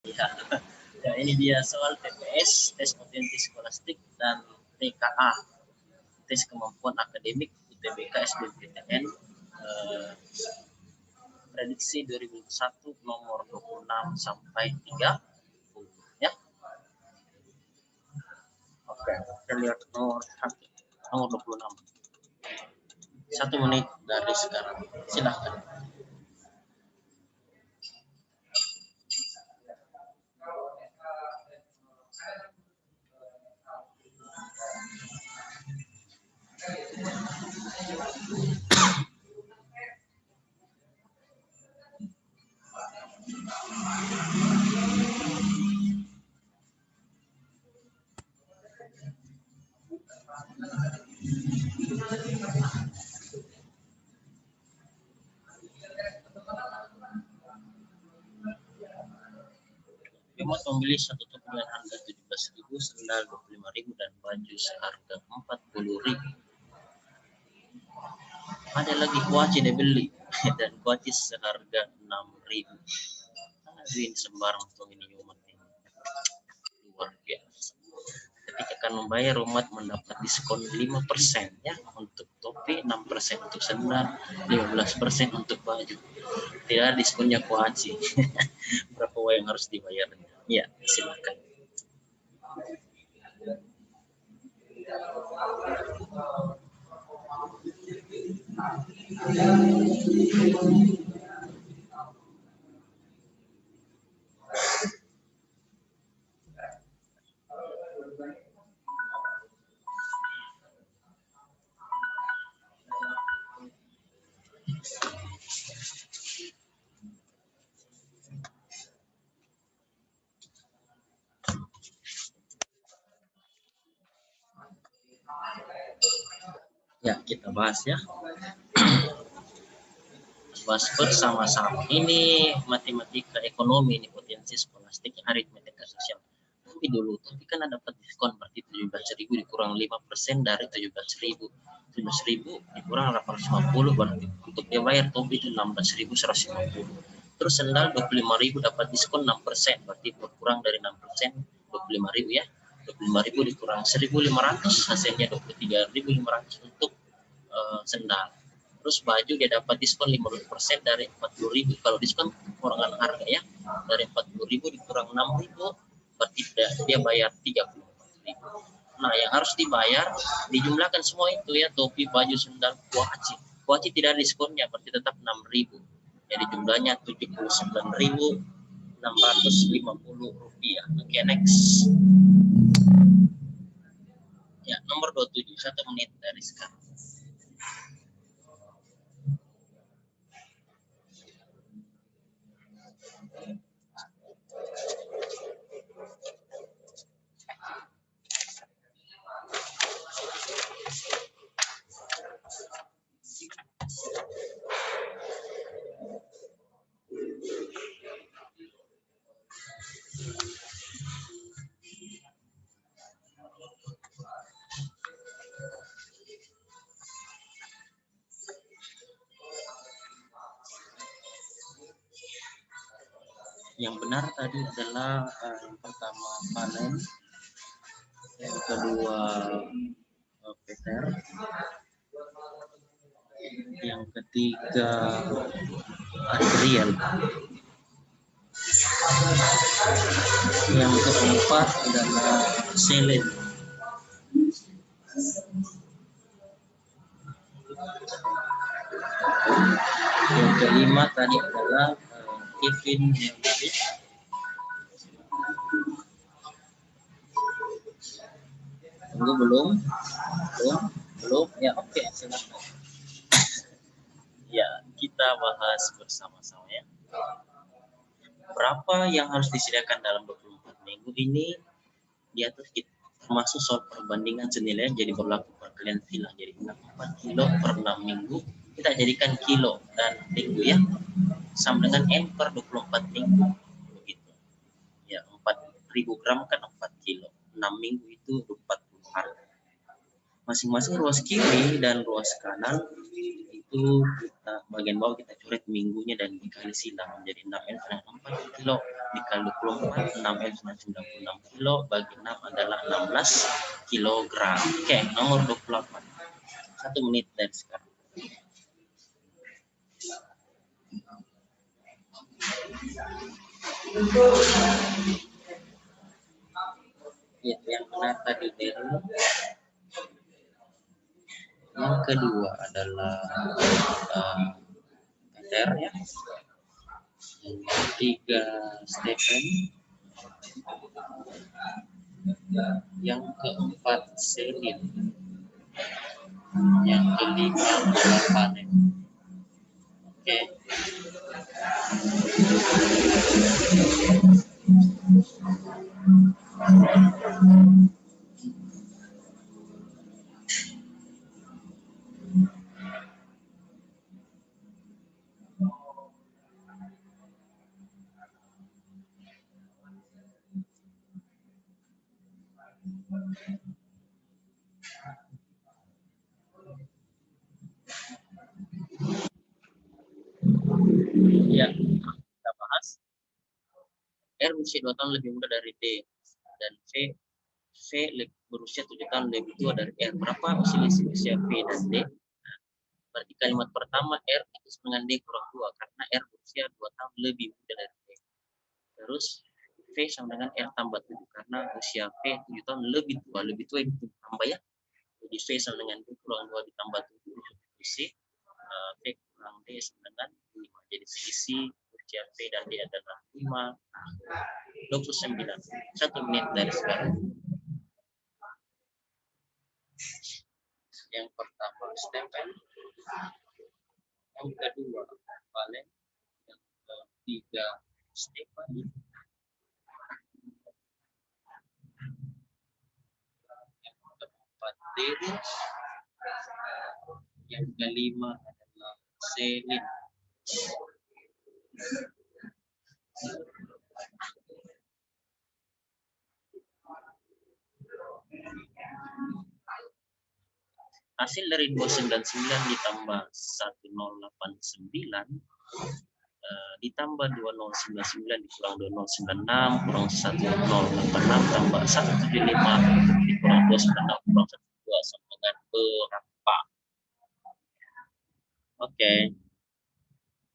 Ya. Ya, ini dia soal TPS, tes potensi skolastik, dan TKA, tes kemampuan akademik UTBK SBMPTN, prediksi 2001 nomor 26 sampai 30 ya. Oke, kita lihat nomor 26. 1 menit dari sekarang. Silahkan. Bemot membeli satu top dengan harga 17.000, sendal 25.000, dan baju seharga 40.000. Ada lagi kuaci dia beli dan kuaci seharga 6.000. Aduin sembarang tuh ini umat ini. Luar biasa. Ketika akan membayar, umat mendapat diskon 5% ya untuk topi, 6% untuk sendal, 15% untuk baju. Tidak ada diskonnya kuaci. Berapa uang yang harus dibayar? Ya, silakan. Ya, kita bahas ya. Bahas bersama-sama. Ini matematika ekonomi, ini potensi skolastik, aritmetika sosial. Tapi dulu, tapi kan ada dapat diskon, berarti 17.000 dikurang 5% dari 17.000. 17.000 dikurang 850, berarti untuk dia bayar topi itu 16.150. Terus sendal 25.000 dapat diskon 6%, berarti berkurang dari 6% 25.000 ya. 25.000 dikurang 1.500, hasilnya 23.500 untuk sendal. Terus baju dia dapat diskon 50% dari 40.000. Kalau diskon kurangan harga ya, dari 40.000 dikurang 6.000, berarti dia bayar 34.000. Nah, yang harus dibayar dijumlahkan semua itu ya, topi, baju, sendal, kuaci. Kuaci tidak ada diskonnya, berarti tetap 6.000. Jadi jumlahnya 79.650 rupiah. Oke, next. Ya, nomor 27, 1 menit dari sekarang. Yang benar tadi adalah yang pertama panen, yang kedua Peter, yang ketiga Adrian, yang keempat adalah Selen, yang kelima tadi adalah Kevin Hernandez. Tunggu belum ya, oke, silakan. Ya, kita bahas bersama-sama ya. Berapa yang harus disediakan dalam 24 minggu ini diatur kita, termasuk soal perbandingan senilai jadi berlaku per kalian bilang jadi 4 kilo per 6 minggu, kita jadikan kilo dan minggu ya, sama dengan M per 24 minggu begitu ya. 4.000 gram kan 4 kilo, 6 minggu itu 40 hari. Masing-masing ruas kiri dan ruas kanan itu kita bagian bawah kita coret minggunya dan dikali silang menjadi 6 4 kilo dikali 24, 6M sama 96 kilo, bagi 6 adalah 16 kilogram. Oke, nomor 28. 1 menit dari sekarang. Ya, yang benar tadi dari. Yang kedua adalah Peter ya. Yang ketiga Stephen. Yang keempat Selin. Yang kelima adalah Panen. Oke. Ya, kita bahas. R berusia 2 tahun lebih muda dari D, dan V berusia 7 tahun lebih tua dari R. Berapa selisih usia V dan D? Nah, berarti kalimat pertama R itu dengan D kurang 2, karena R berusia 2 tahun lebih muda dari D. Terus V sama dengan R tambah 7, karena usia V 7 tahun lebih tua itu tambah ya. Jadi V sama dengan D kurang 2 ditambah 7, selisih V kurang D sama dengan 5. Jadi selisih usia V dan D adalah 29. 1 menit dari sekarang. Yang pertama Stephen, yang kedua Valen, yang ketiga Stephanie, yang keempat Dery, yang kelima adalah Selin. Hasil dari 299 ditambah 1089 ditambah 2099 dikurang 2096 kurang 1086 tambah 175 dikurang 296 kurang 12 sama dengan berapa? Oke,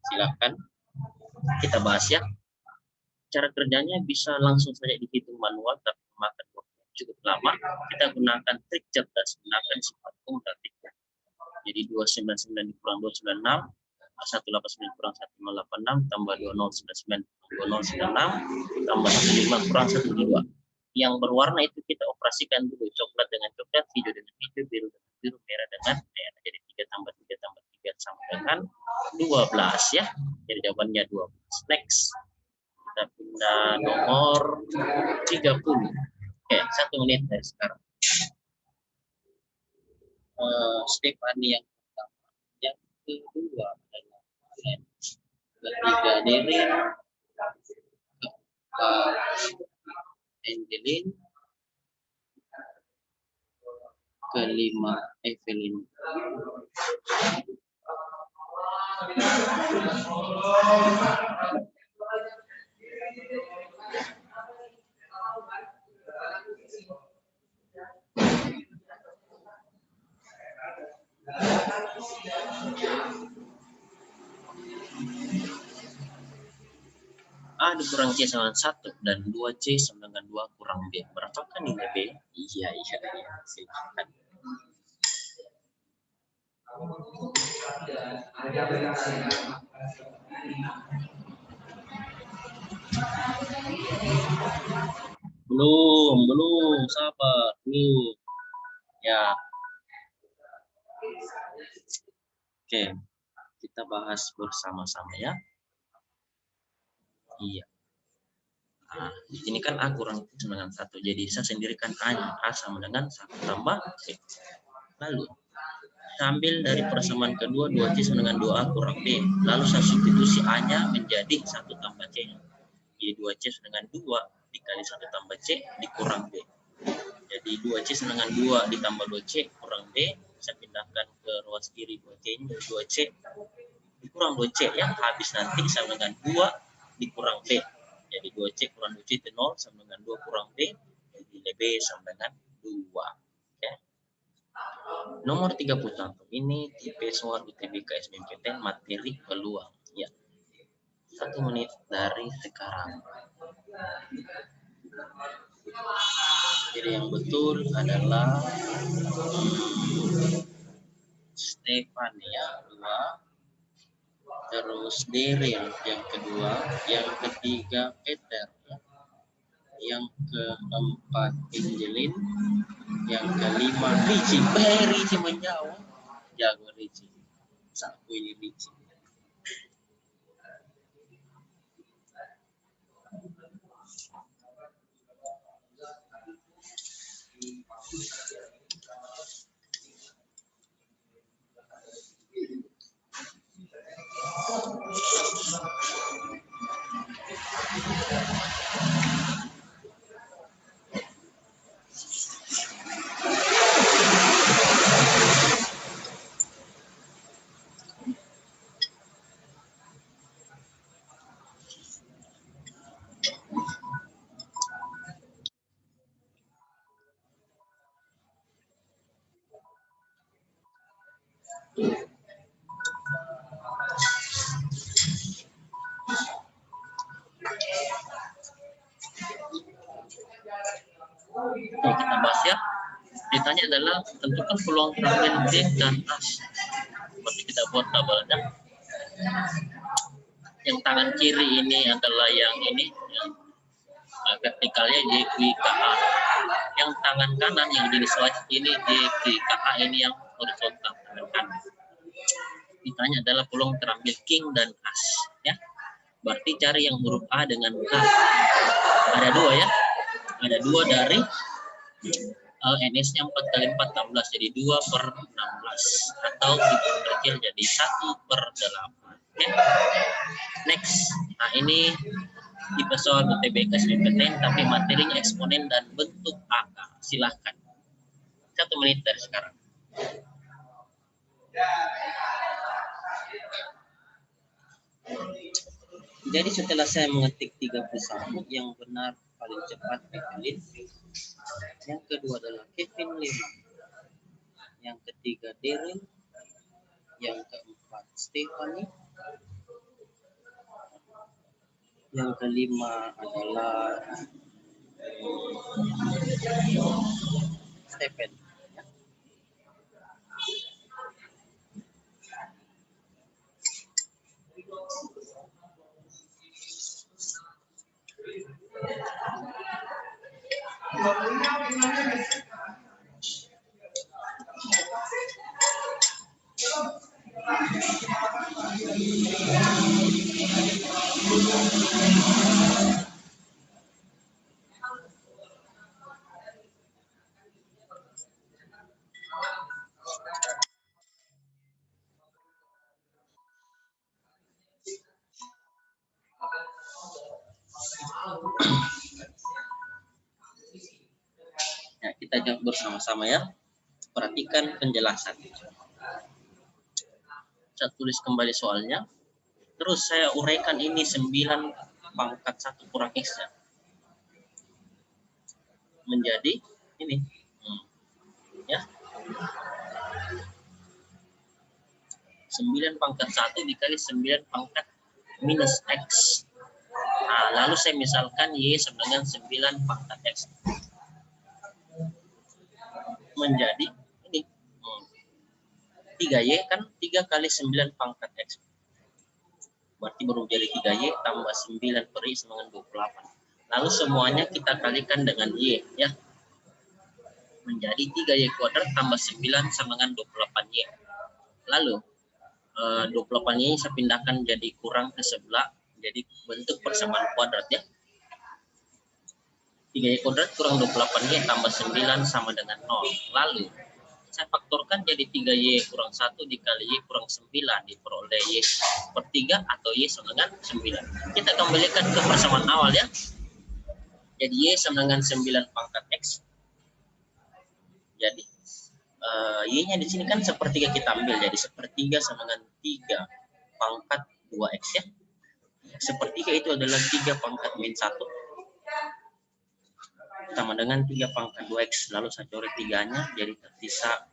silakan kita bahas ya. Cara kerjanya bisa langsung saja dihitung manual, tapi memakan waktu cukup lama. Kita gunakan trik cerdas, gunakan sifat kumulatif. Jadi 299 dikurang 296, 189 kurang 1086 tambah 2099 2096 tambah 15 kurang 12. Yang berwarna itu kita operasikan dulu, coklat dengan coklat, hijau dengan hijau, biru dengan biru, merah dengan merah. Jadi 3 tambah 3 tambah 3 sama dengan 12 ya. Jadi jawabannya 12. Next. Kita pindah nomor 30. Oke, 1 menit dari sekarang. Stephanie yang pertama. Yang kedua adalah Valen. Ketiga Dery. Keempat Angelin. Kelima Evelyn. A dikurang C sama 1 dan 2C sama dengan 2 kurang B. Berapakah nilai B? Iya, silakan. Belum, sabar, belum. Ya. Oke, kita bahas bersama-sama ya. Iya. Nah, di sini kan A kurang sama dengan 1. Jadi saya sendirikan A-nya. A sama dengan 1 tambah C. Lalu, ambil dari persamaan kedua 2C sama dengan 2A kurang B. Lalu saya substitusi A-nya menjadi 1 tambah C-nya. Jadi 2C sama dengan 2 dikali 1 tambah C dikurang B. Jadi 2C sama dengan 2 ditambah 2C kurang B. Saya pindahkan ke ruas kiri 2C-nya. 2C dikurang 2C ya. Habis nanti sama dengan 2 dikurang B. Jadi 2C kurang 2C itu 0 sama dengan 2 kurang B, jadi B sama dengan 2. Oke. Nomor 31 ini tipe soal UTBK SBMPTN materi peluang. Ya. 1 menit dari sekarang. Jadi yang betul adalah Stefania 2, terus Daryl yang kedua, yang ketiga Peter, yang keempat Angelin, yang kelima Richie. Richie menjawab, jago Richie. Saku ini Richie. Kita bahas ya. Ditanya adalah tentukan peluang terambil D dan as. Seperti kita buat tabelnya. Yang tangan kiri ini adalah yang ini, yang vertikalnya JQKA. Yang tangan kanan yang jenis swatch ini JQKA, ini yang horizontal tangan kanan. Ditanya adalah peluang terambil king dan as. Ya, berarti cari yang huruf A dengan K. Ada 2 ya. Ada 2 dari NS-nya 4 kali 4 16, jadi 2/16, atau diperkecil jadi 1/8. Oke. Next. Nah, ini tipe soal UTBK SBMPTN tapi materinya eksponen dan bentuk angka. Silahkan. 1 menit dari sekarang. Jadi setelah saya mengetik 31, yang benar paling cepat Evelyn. Yang kedua adalah Kevin 5. Yang ketiga Daryl. Yang keempat Stephanie. Yang kelima adalah Stephen. Ya, kita jawab bersama-sama ya. Perhatikan penjelasan. Saya tulis kembali soalnya. Terus saya uraikan ini 9 pangkat 1 kurang X-nya. Menjadi ini. Ya. 9 pangkat 1 dikali 9 pangkat minus X. Nah, lalu saya misalkan Y sama dengan 9 pangkat X. Menjadi ini. 3Y kan 3 kali 9 pangkat X. Berarti baru jadi 3Y tambah 9 per Y sama dengan 28. Lalu semuanya kita kalikan dengan Y ya. Menjadi 3Y kuadrat tambah 9 sama dengan 28Y. Lalu 28Y saya pindahkan jadi kurang ke sebelah. Jadi bentuk persamaan kuadrat ya. 3Y kuadrat kurang 28Y tambah 9 sama dengan 0. Lalu saya faktorkan jadi 3Y kurang 1 dikali Y kurang 9 diperoleh Y per 3 atau Y sama dengan 9. Kita kembalikan ke persamaan awal ya. Jadi Y sama dengan 9 pangkat X. Jadi Y-nya di sini kan sepertiga kita ambil. Jadi sepertiga sama dengan 3 pangkat 2X ya. Sepertiga itu adalah 3 pangkat min 1 sama dengan 3 pangkat 2x. Lalu saya coret 3-nya, jadi tersisa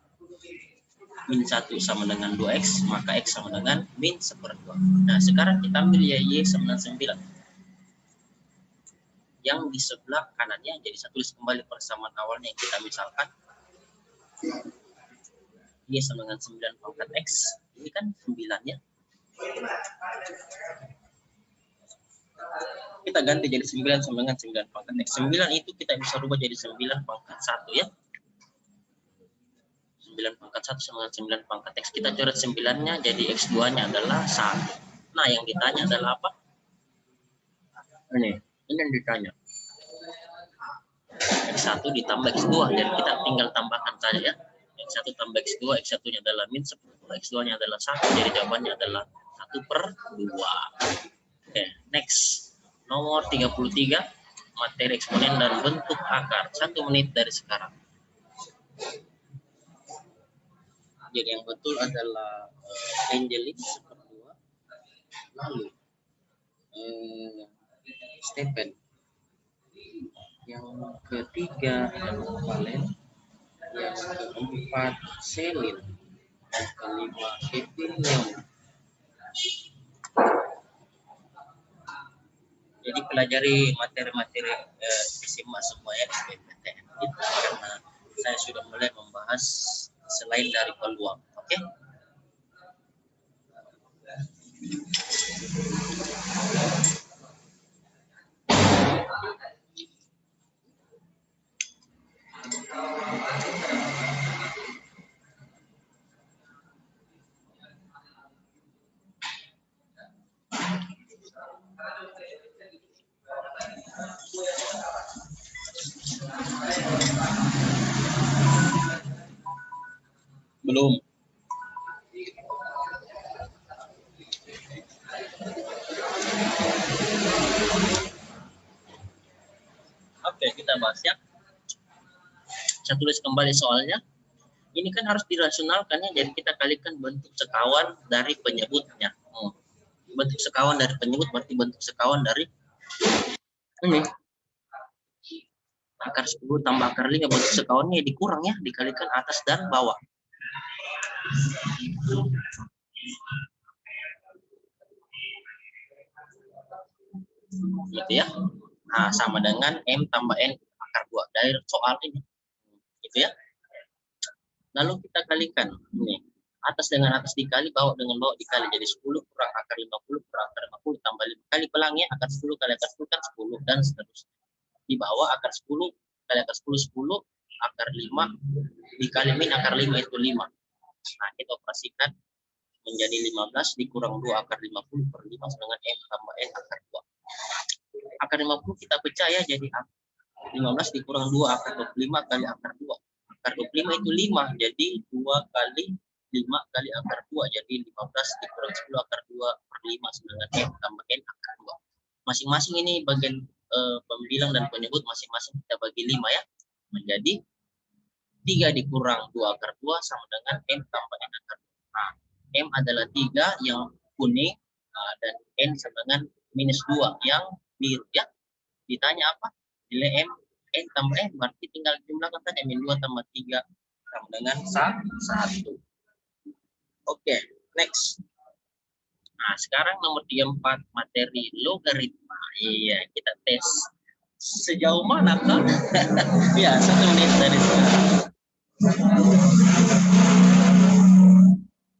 min 1 sama dengan 2x, maka x sama dengan min 1/2. Nah, sekarang kita ambil ya y sama dengan 9. Yang di sebelah kanannya, jadi saya tulis kembali persamaan awalnya yang kita misalkan. Y sama dengan 9 pangkat x. Ini kan 9 ya. Kita ganti jadi 9 sama dengan 9 pangkat x. 9 itu kita bisa rubah jadi 9 pangkat 1 ya. 9 pangkat 1 sama dengan 9 pangkat x. Kita coret 9-nya, jadi x2-nya adalah 1. Nah, yang ditanya adalah apa? Ini yang ditanya. X1 ditambah X2, jadi kita tinggal tambahkan saja ya. X1 tambah X2, X1-nya adalah min 10, X2-nya adalah 1, jadi jawabannya adalah 1/2. Oke, next. Nomor 33, materi eksponen dan bentuk akar. 1 menit dari sekarang. Jadi yang betul adalah Angelin 1/2, lalu Stephen. Yang ketiga adalah Valen, yang keempat Selin, yang kelima Kevin Leon. Jadi pelajari materi-materi SMA semua ya SBMPTN itu, karena saya sudah mulai membahas selain dari peluang. Oke? Belum. Oke, kita bahas ya. Saya tulis kembali soalnya. Ini kan harus dirasionalkan ya, jadi kita kalikan bentuk sekawan dari penyebutnya. Bentuk sekawan dari penyebut berarti bentuk sekawan dari ini. Akar 10 tambah akar 5, bentuk sekawannya dikurang ya, dikalikan atas dan bawah. Gitu ya. Nah, sama dengan M tambah N akar 2 dari soal ini. Gitu ya. Lalu kita kalikan ini. Atas dengan atas dikali, bawah dengan bawah dikali, jadi 10 kurang akar 50 kurang akar 50 tambah 5 kali pelangnya, akar 10 kali akar 10 kan 10 dan seterusnya. Di bawah akar 10 kali akar 10 10, akar 5 dikali min akar 5 itu 5. Nah, kita operasikan menjadi 15 dikurang 2 akar 50 per 5 dengan M tambah N akar 2. Akar 50 kita pecah ya, jadi 15 dikurang 2 akar 25 kali akar 2. Akar 25 itu 5, jadi 2 kali 5 kali akar 2, jadi 15 dikurang 10 akar 2 per 5 dengan M tambah N akar 2. Masing-masing ini bagian pembilang dan penyebut masing-masing kita bagi 5 ya. Menjadi 3 dikurang 2 akar 2 sama dengan M tambah N akar 2. Nah, M adalah 3 yang kuning, dan N sama dengan minus 2 yang biru ya. Ditanya apa? Nilai M, N tambah N, berarti tinggal jumlahkan saja min 2 tambah 3 sama dengan 1. Oke, next. Nah, sekarang nomor 34, materi logaritma. Iya, kita tes sejauh mana kan? Ya, 1 menit dari sekarang.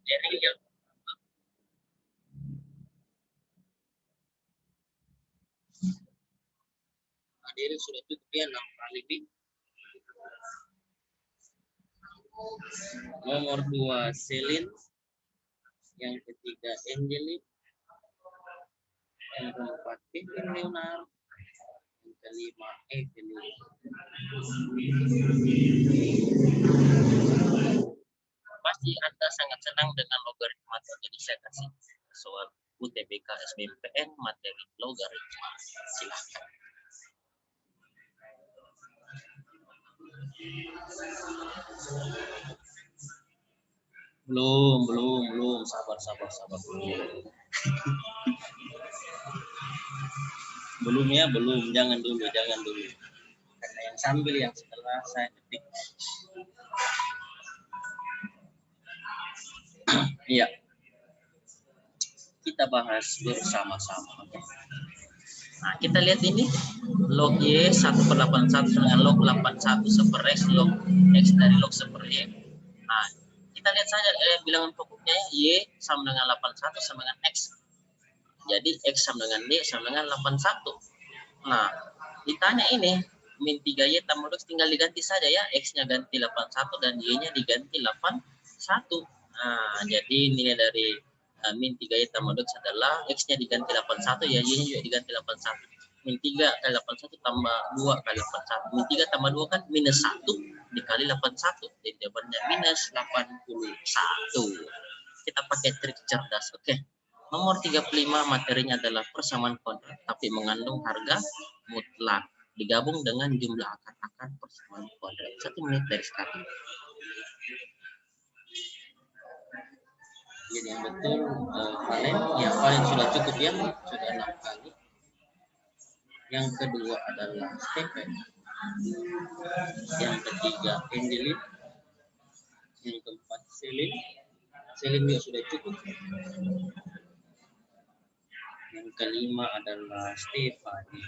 Jadi yang hadir sudah tutup ya 6 kali nih. Nomor 2 Selin, yang ketiga Angelin, yang keempat Kevin Leonard, yang kelima Evelyn. Pasti Anda sangat senang dengan logaritma, jadi saya kasih soal UTBK SBMPTN materi logaritma. Silakan. Belum, sabar. Belum ya, belum. Jangan dulu, jangan dulu. Karena yang sambil yang setelah saya ketik. Iya. Kita bahas bersama-sama. Nah, kita lihat ini log Y 1/81 dengan log 81 per X, log X dari log per Y. Nah, kita lihat saja bilangan pokoknya Y sama dengan 81 sama dengan X. Jadi X sama dengan Y sama dengan 81. Nah, ditanya ini min 3Y tambah X tinggal diganti saja ya. X-nya ganti 81 dan Y-nya diganti 81. Nah, jadi nilai dari min 3Y tambah X adalah X-nya diganti 81 ya, Y-nya juga diganti 81. Min 3 kali 81 tambah 2 kali 81. Min 3 tambah 2 kan minus 1 dikali 81. Jadi jawabannya minus 81. Kita pakai trik cerdas. Oke. Nomor 35 materinya adalah persamaan kuadrat tapi mengandung harga mutlak. Digabung dengan jumlah akar-akar persamaan kuadrat. 1 menit dari sekarang. Jadi yang betul valen sudah cukup ya, sudah 6 kali. Yang kedua adalah Stephen. Yang ketiga Angelin. Yang keempat Selin. Selin juga sudah cukup. Yang kelima adalah Stefani.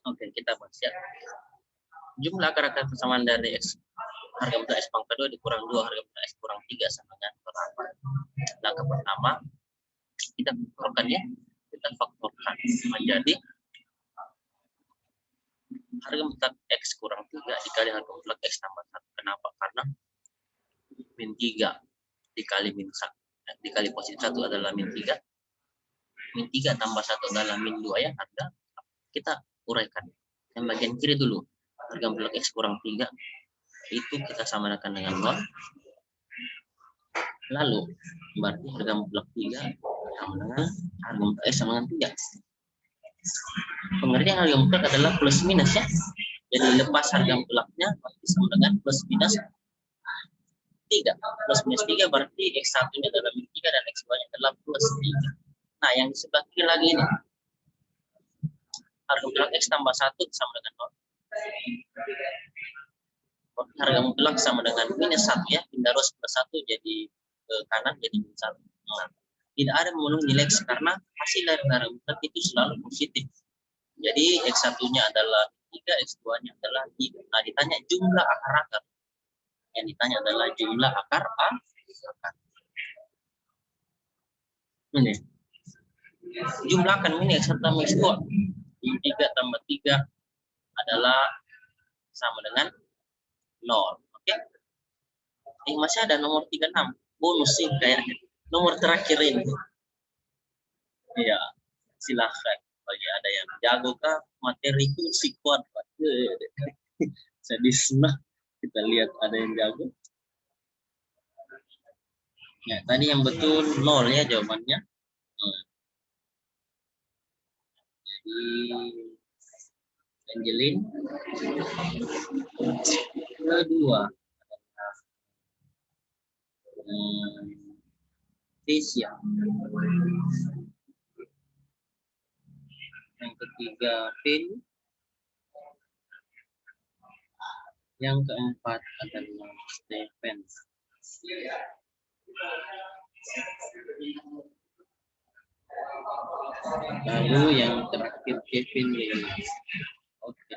Oke, kita bahas ya. Jumlah akar-akar persamaan dari X harga mutlak X pangkat 2 dikurang 2 harga mutlak X kurang 3 sama dengan berapa? Langkah pertama kita faktorkan ya. Kita faktorkan menjadi harga mutlak X kurang 3 dikali harga mutlak X tambah 1. Kenapa? Karena min 3 dikali min 1. Dikali positif 1 adalah min 3. Min 3 tambah 1 adalah min 2 ya. Harga kita uraikan. Yang bagian kiri dulu. Harga mutlak X kurang 3 itu kita samakan dengan 0. Lalu berarti harga mutlak 3 sama dengan harga mutlak X sama dengan 3. Pengertian harga mutlak adalah plus minus ya. Jadi lepas harga mutlaknya berarti sama dengan plus minus 3. Plus minus 3 berarti X1 nya adalah min 3 dan X2 nya adalah plus 3. Nah, yang di sebelah kiri lagi ini harga mutlak X tambah 1 sama dengan 0. Harga mutlak sama dengan minus 1 ya. Pindah row plus 1 jadi ke kanan jadi minus 1. Nah, tidak ada memenuhi nilai X karena hasil dari harga mutlak itu selalu positif. Jadi X1 nya adalah 3, X2 nya adalah 3. Nah, ditanya jumlah akar-akar. Yang ditanya adalah jumlah akar-akar. Ini. Jumlahkan ini X1 tambah X2. 3 tambah 3 adalah sama dengan 0. Oke. Masih ada nomor 36. Bonus sih kayaknya. Nomor terakhir ini. Iya, silahkan. Bagi ada yang jago kah materi itu si kuat. Sadis nah. Kita lihat ada yang jago. Ya, tadi yang betul 0 ya jawabannya. Jadi Angelin kedua Tesia, yang ketiga Pin, yang keempat adalah Stephen. Lalu yang terakhir Kevin Lewis. Oke.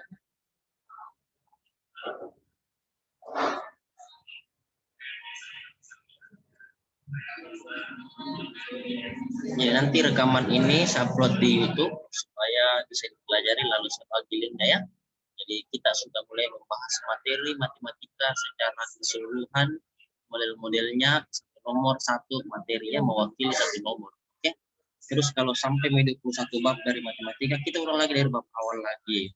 Ya, nanti rekaman ini saya upload di YouTube supaya bisa dipelajari lalu saya bagi linknya ya. Jadi kita sudah mulai membahas materi matematika secara keseluruhan, model-modelnya, nomor satu materinya mewakili satu nomor. Oke. Terus kalau sampai 21 bab dari matematika, kita ulang lagi dari bab awal lagi.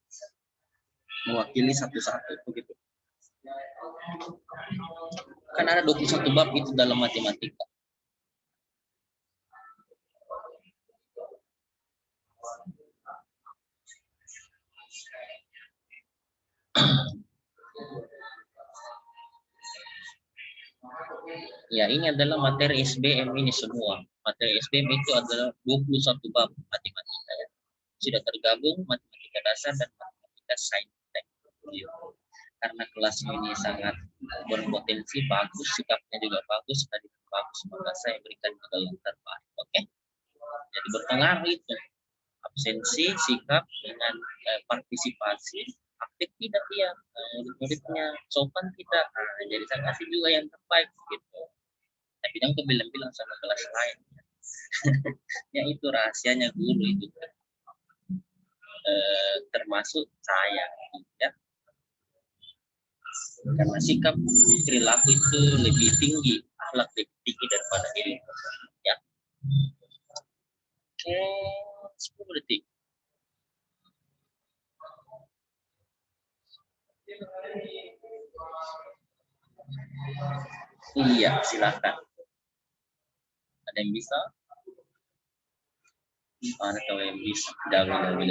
Mewakili satu-satu begitu. Kan ada 21 bab itu dalam matematika. Ya, ini adalah materi SBM ini semua. Materi SBM itu adalah 21 bab matematika ya. Sudah tergabung matematika dasar dan matematika saintek. Karena kelas ini sangat berpotensi bagus, sikapnya juga bagus, tadi bagus, maka saya berikan juga yang terbaik. Oke. Jadi berpengaruh itu. Absensi, sikap dengan partisipasi, aktif tidak dia, murid-muridnya sopan tidak, jadi saya kasih juga yang terbaik gitu. Tapi dan bilang sama kelas lain, ya itu rahasianya guru itu, termasuk saya, ya. Karena sikap perilaku itu lebih tinggi, akhlak lebih tinggi daripada ilmu, ya. Oke, 10 detik. Iya, silakan. Ada yang bisa? Mana kalau yang bisa? Dahulu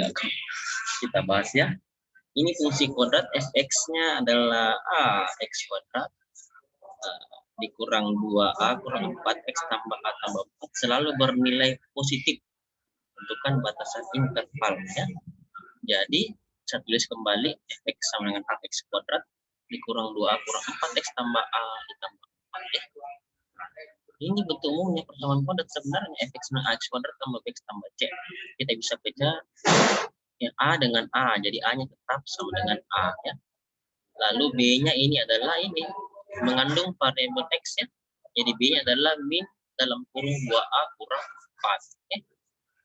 kita bahas ya. Ini fungsi kuadrat fx-nya adalah x kuadrat dikurang 2a kurang 4x tambah a tambah 4 selalu bernilai positif. Tentukan batasan intervalnya. Jadi saya tulis kembali fx sama dengan ax kuadrat dikurang 2a kurang 4x tambah a ditambah 4 ya. Ini bentuk umumnya persamaan kuadrat, sebenarnya fx sama ax kuadrat tambah bx tambah c. Kita bisa baca ya, a dengan a, jadi a-nya tetap sama dengan a ya. Lalu b-nya ini adalah ini mengandung variabel x ya. Jadi b-nya adalah min dalam kurung 2a kurang 4 ya.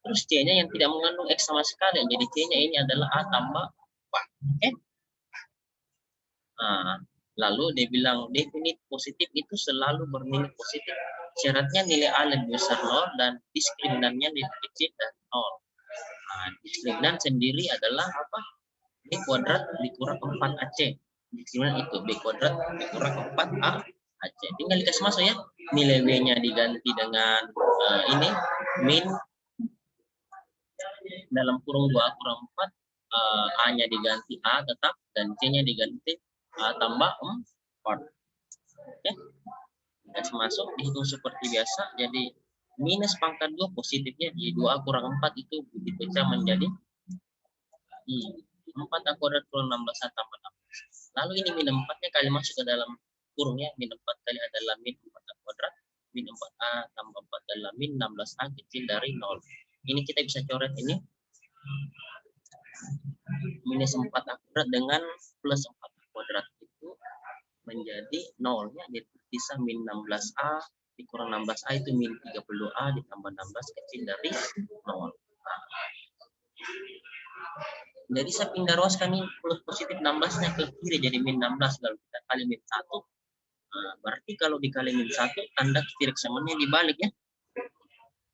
Terus c-nya yang tidak mengandung x sama sekali, jadi c-nya ini adalah a tambah 4 ya. Nah, lalu dia bilang definit positif itu selalu bernilai positif. Syaratnya nilai a lebih besar 0 dan diskriminannya lebih kecil dari 0. Nah, diskriminan sendiri adalah apa? B kuadrat dikurang 4AC. Diskriminan itu B kuadrat dikurang 4A AC. Tinggal dikasih masuk ya. Nilai B-nya diganti dengan ini min dalam kurung 2A kurang 4. A-nya diganti A tetap dan C-nya diganti A tambah 4. Oke. Dikasih masuk, dihitung seperti biasa. Jadi minus pangkat 2 positifnya di 2A kurang 4 itu dipecah menjadi 4A kuadrat kurang 16A tambah 16. Lalu ini min 4-nya kali masuk ke dalam kurungnya. Min 4 kali adalah min 4A kuadrat. Min 4A tambah 4 adalah min 16A kecil dari 0. Ini kita bisa coret ini. Minus 4A kuadrat dengan plus 4A kuadrat itu menjadi 0-nya. Jadi bisa min 16A dikurang 16A itu min 30A ditambah 16 kecil dari 0. Jadi saya pindah ruaskan ini plus positif 16-nya ke kiri jadi min 16 lalu kita kali min 1. Nah, berarti kalau dikali min 1 tanda kiri kesamanya dibalik ya.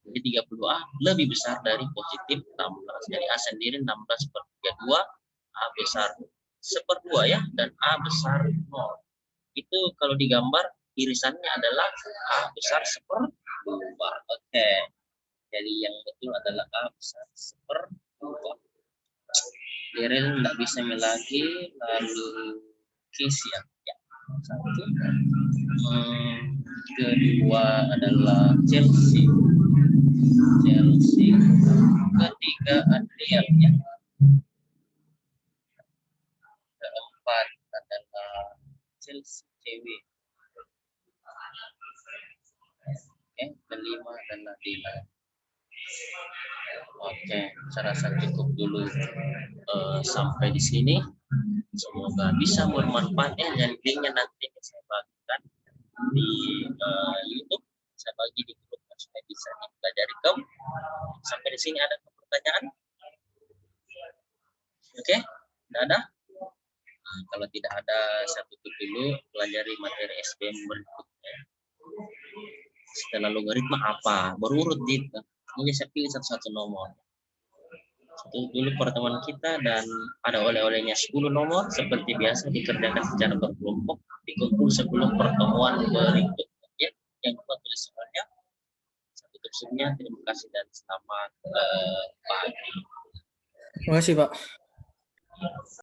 Jadi 30A lebih besar dari positif 16. Jadi A sendiri 16 per 32, A besar 1/2 ya dan A besar 0. Itu kalau digambar irisannya adalah A besar 1/2. Oke. Jadi yang betul adalah A besar 1/2. Daryl tidak bisa lagi, lalu Casey ya. Satu. Kedua adalah Chelsea. Ketiga Adrian ya. Keempat adalah Chelsea cewek. Kelima adalah Dylan. Oke, saya rasa cukup dulu sampai di sini. Semoga bisa bermanfaat dan linknya nanti saya bagikan di YouTube. Saya bagi di grup supaya bisa dipelajari kaum. Sampai di sini ada pertanyaan? Oke, tidak ada? Nah, kalau tidak ada, saya tutup dulu pelajari materi SBM berikutnya. Setelah logaritma apa? Berurut gitu. Ini saya pilih satu-satu nomor. Itu dulu pertemuan kita dan ada oleh-olehnya 10 nomor seperti biasa dikerjakan secara berkelompok dikumpul sebelum pertemuan berikutnya. Ya, yang lupa tulis soalnya. Saya tutup semuanya. Terima kasih dan selamat pagi. Terima kasih, Pak.